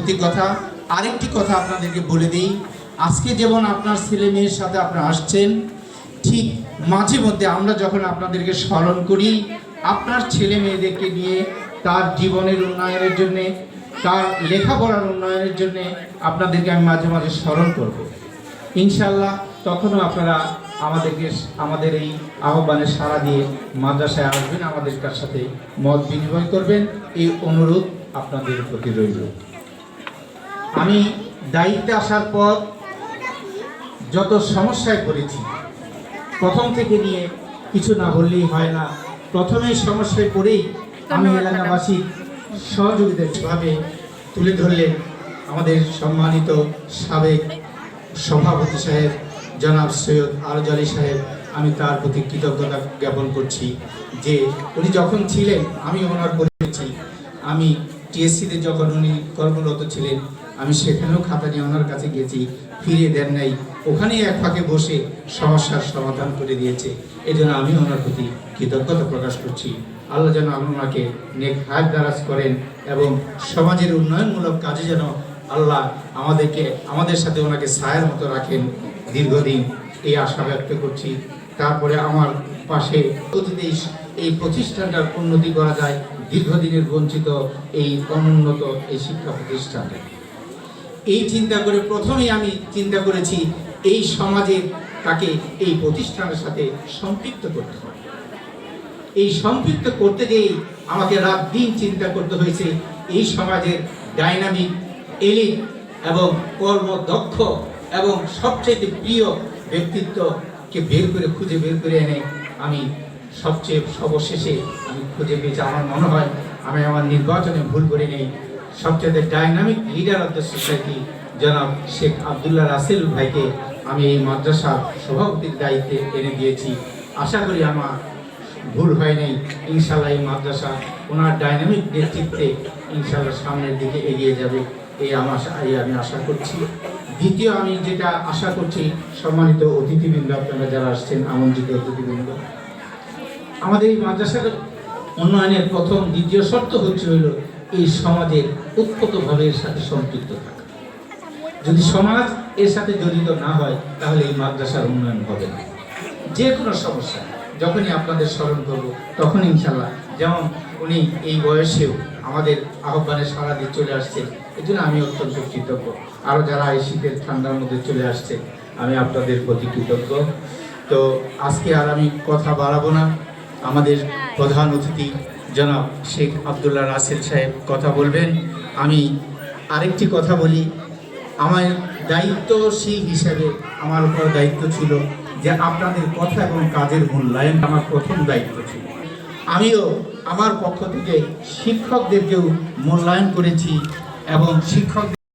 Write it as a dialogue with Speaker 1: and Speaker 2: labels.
Speaker 1: সত্যি কথা। আরেকটি কথা আপনাদেরকে বলে দিই, আজকে যেমন আপনার ছেলে মেয়ের সাথে আপনারা আসছেন, ঠিক মাঝে মধ্যে আমরা যখন আপনাদেরকে স্মরণ করি, আপনার ছেলে মেয়েদেরকে নিয়ে তার জীবনের উন্নয়নের জন্যে, তার লেখাপড়ার উন্নয়নের জন্যে আপনাদেরকে আমি মাঝে মাঝে স্মরণ করব। ইনশাল্লাহ তখনও আপনারা আমাদের এই আহ্বানে সাড়া দিয়ে মাদ্রাসায় আসবেন, আমাদের সাথে মত বিনিময় করবেন, এই অনুরোধ আপনাদের প্রতি রইল। আমি দায়িত্বে আসার পর যত সমস্যায় পড়েছি, প্রথম থেকে নিয়ে কিছু না বললেই হয় না। প্রথমেই সমস্যায় পড়েই আমি এলাকাবাসী সহযোগিতাভাবে তুলে ধরলেন আমাদের সম্মানিত সাবেক সভাপতি সাহেব জনাব সৈয়দ আরজ আলী সাহেব। আমি তার প্রতি কৃতজ্ঞতা জ্ঞাপন করছি যে উনি যখন ছিলেন, আমি ওনার পরিচয়, আমি টিএসসিতে যখন উনি কর্মরত ছিলেন, আমি সেখানেও খাতা নিয়ে ওনার কাছে গেছি, ফিরিয়ে দেন নাই, ওখানেই এক ফাঁকে বসে সমস্যার সমাধান করে দিয়েছে। এই জন্য আমি ওনার প্রতি কৃতজ্ঞতা প্রকাশ করছি। আল্লাহ যেন ওনাকে নেক হায়াত দারাজ করেন এবং সমাজের উন্নয়নমূলক কাজে যেন আল্লাহ আমাদের সাথে ওনাকে ছায়ার মতো রাখেন দীর্ঘদিন, এই আশা ব্যক্ত করছি। তারপরে আমার পাশে অতীতে এই প্রতিষ্ঠানটার উন্নতি করা যায়, দীর্ঘদিনের বঞ্চিত এই অনুন্নত এই শিক্ষা প্রতিষ্ঠানটা, এই চিন্তা করে প্রথমেই আমি চিন্তা করেছি এই সমাজের তাকে এই প্রতিষ্ঠানের সাথে সম্পৃক্ত করতে হবে। এই সম্পৃক্ত করতে গিয়ে আমাকে রাত দিন চিন্তা করতে হয়েছে এই সমাজের ডাইনামিক, এলিট এবং কর্মদক্ষ এবং সবচেয়ে প্রিয় ব্যক্তিত্বকে খুঁজে বের করে এনে আমি সবচেয়ে সর্বশেষে আমি খুঁজে পেয়েছি। আমার মনে হয় আমি আমার নির্বাচনে ভুল করে নেই। সবচেয়ে dynamic leader of the society জনাব শেখ আবদুল্লাহ রাসেল ভাইকে আমি এই মাদ্রাসার সভাপতির দায়িত্বে এনে দিয়েছি। আশা করি আমার ভুল হয় নাই। ইনশাল্লাহ এই মাদ্রাসা ওনার ডাইনামিক নেতৃত্বে ইনশাল্লাহ সামনের দিকে এগিয়ে যাবে, আমি আশা করছি। দ্বিতীয় আমি যেটা আশা করছি, সম্মানিত অতিথিবৃন্দ, আপনারা যারা আসছেন, আমন্ত্রিত অতিথিবৃন্দ, আমাদের এই মাদ্রাসার উন্নয়নের প্রথম দ্বিতীয় শর্ত হলো এই সমাজের উৎপতভাবে এর সাথে সম্পৃক্ত থাকা। যদি সমাজ এর সাথে জড়িত না হয় তাহলে এই মাদ্রাসার উন্নয়ন হবে না। যে কোনো সমস্যা যখনই আপনাদের স্মরণ করব তখন ইনশাল্লাহ, যেমন উনি এই বয়সেও আমাদের আহ্বানে সাড়া দিয়ে চলে আসছেন, এই জন্য আমি অত্যন্ত কৃতজ্ঞ। আরও যারা এই শীতের ঠান্ডার মধ্যে চলে আসছে, আমি আপনাদের প্রতি কৃতজ্ঞ। তো আজকে আর আমি কথা বাড়াবো না, আমাদের প্রধান অতিথি জনাব শেখ আবদুল্লাহ রাসেল সাহেব কথা বলবেন। আমি আরেকটি কথা বলি, আমার দায়িত্বশীল হিসেবে আমার উপর দায়িত্ব ছিল যে আপনাদের কথা এবং কাজের মূল্যায়ন আমার প্রথম দায়িত্ব ছিল। আমিও আমার পক্ষ থেকে শিক্ষকদেরকেও মূল্যায়ন করেছি এবং শিক্ষক